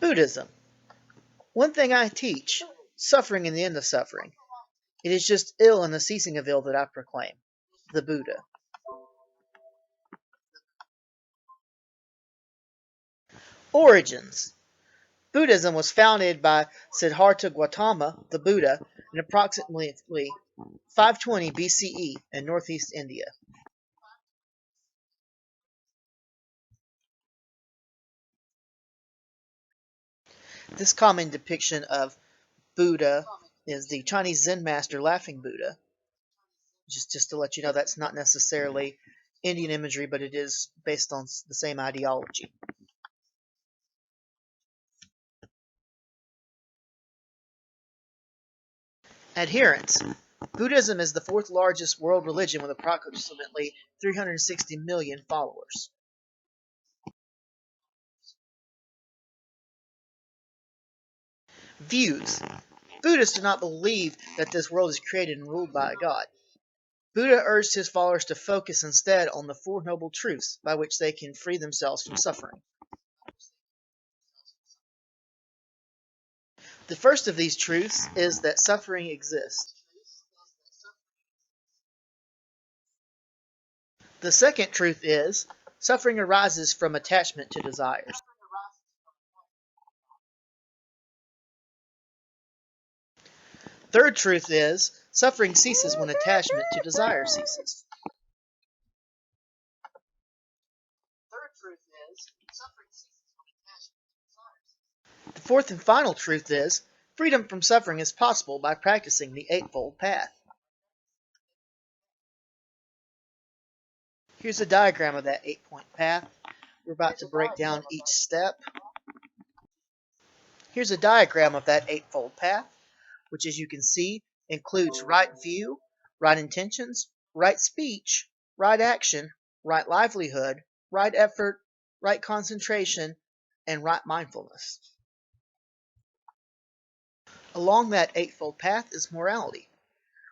Buddhism. One thing I teach, suffering and the end of suffering. It is just ill and the ceasing of ill that I proclaim. The Buddha. Origins. Buddhism was founded by Siddhartha Gautama, the Buddha, in approximately 520 BCE in northeast India. This common depiction of Buddha is the Chinese Zen master laughing Buddha. Just to let you know, that's not necessarily Indian imagery, but it is based on the same ideology. Adherents. Buddhism is the fourth largest world religion with approximately 360 million followers. Views. Buddhists do not believe that this world is created and ruled by God. Buddha urged his followers to focus instead on the Four Noble Truths by which they can free themselves from suffering. The first of these truths is that suffering exists. The second truth is suffering arises from attachment to desires. Third truth is suffering ceases when attachment to desire ceases. The fourth and final truth is freedom from suffering is possible by practicing the Eightfold Path. Here's a diagram of that 8-point path. We're about to break down each step. Here's a diagram of that Eightfold Path, which, as you can see, includes right view, right intentions, right speech, right action, right livelihood, right effort, right concentration, and right mindfulness. Along that Eightfold Path is morality,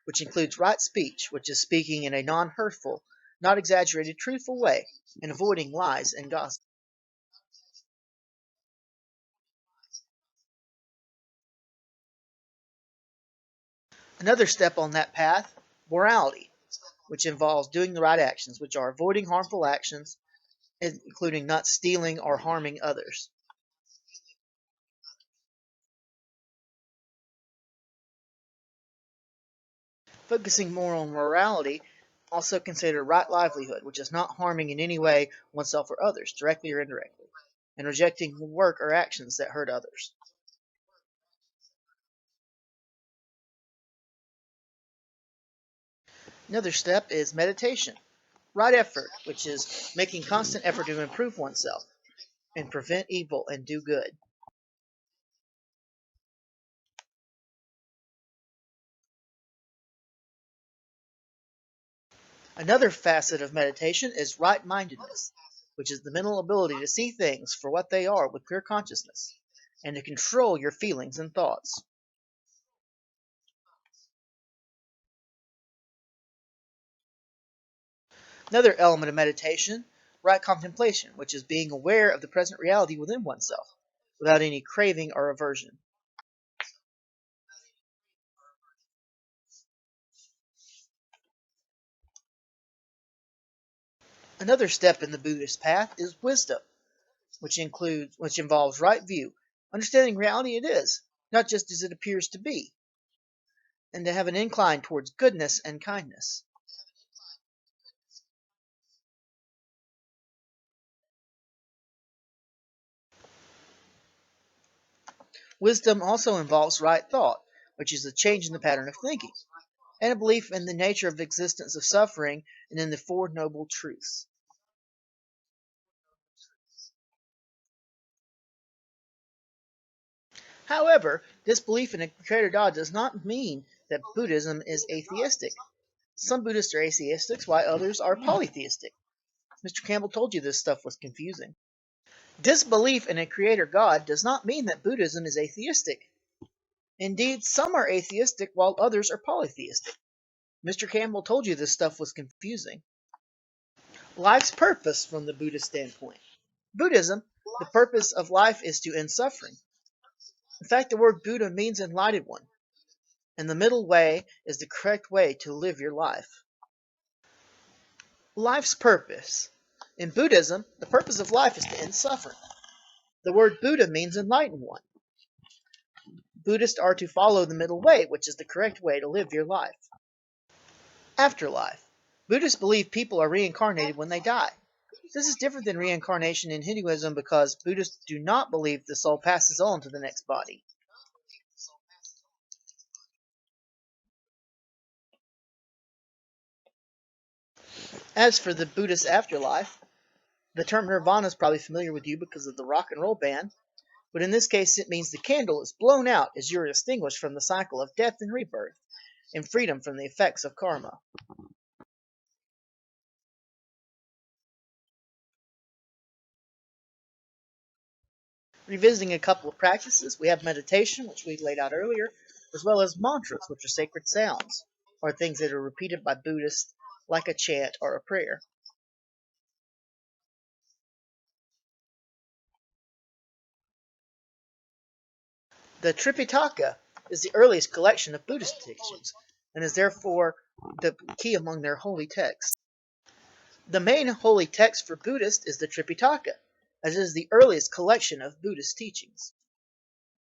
which includes right speech, which is speaking in a non-hurtful, not exaggerated, truthful way, and avoiding lies and gossip. Another step on that path, morality, which involves doing the right actions, which are avoiding harmful actions, including not stealing or harming others. Focusing more on morality, also consider right livelihood, which is not harming in any way oneself or others, directly or indirectly, and rejecting work or actions that hurt others. Another step is meditation. Right effort, which is making constant effort to improve oneself and prevent evil and do good. Another facet of meditation is right-mindedness, which is the mental ability to see things for what they are with clear consciousness, and to control your feelings and thoughts. Another element of meditation, right contemplation, which is being aware of the present reality within oneself, without any craving or aversion. Another step in the Buddhist path is wisdom, which involves right view, understanding reality it is, not just as it appears to be, and to have an incline towards goodness and kindness. Wisdom also involves right thought, which is a change in the pattern of thinking, and a belief in the nature of the existence of suffering and in the Four Noble Truths. However, this belief in a creator God does not mean that Buddhism is atheistic. Some Buddhists are atheistic, while others are polytheistic. Mr. Campbell told you this stuff was confusing. Disbelief in a creator God does not mean that Buddhism is atheistic. Indeed, some are atheistic while others are polytheistic. Mr. Campbell told you this stuff was confusing. Life's purpose from the Buddhist standpoint. Buddhism The purpose of life is to end suffering. In fact, the word Buddha means enlightened one, and the middle way is the correct way to live your life. Life's purpose. In Buddhism, the purpose of life is to end suffering. The word Buddha means enlightened one. Buddhists are to follow the middle way, which is the correct way to live your life. Afterlife. Buddhists believe people are reincarnated when they die. This is different than reincarnation in Hinduism because Buddhists do not believe the soul passes on to the next body. As for the Buddhist afterlife, the term nirvana is probably familiar with you because of the rock and roll band, but in this case it means the candle is blown out as you are extinguished from the cycle of death and rebirth, and freedom from the effects of karma. Revisiting a couple of practices, we have meditation, which we laid out earlier, as well as mantras, which are sacred sounds, or things that are repeated by Buddhists like a chant or a prayer. The Tripitaka is the earliest collection of Buddhist teachings, and is therefore the key among their holy texts. The main holy text for Buddhists is the Tripitaka, as it is the earliest collection of Buddhist teachings.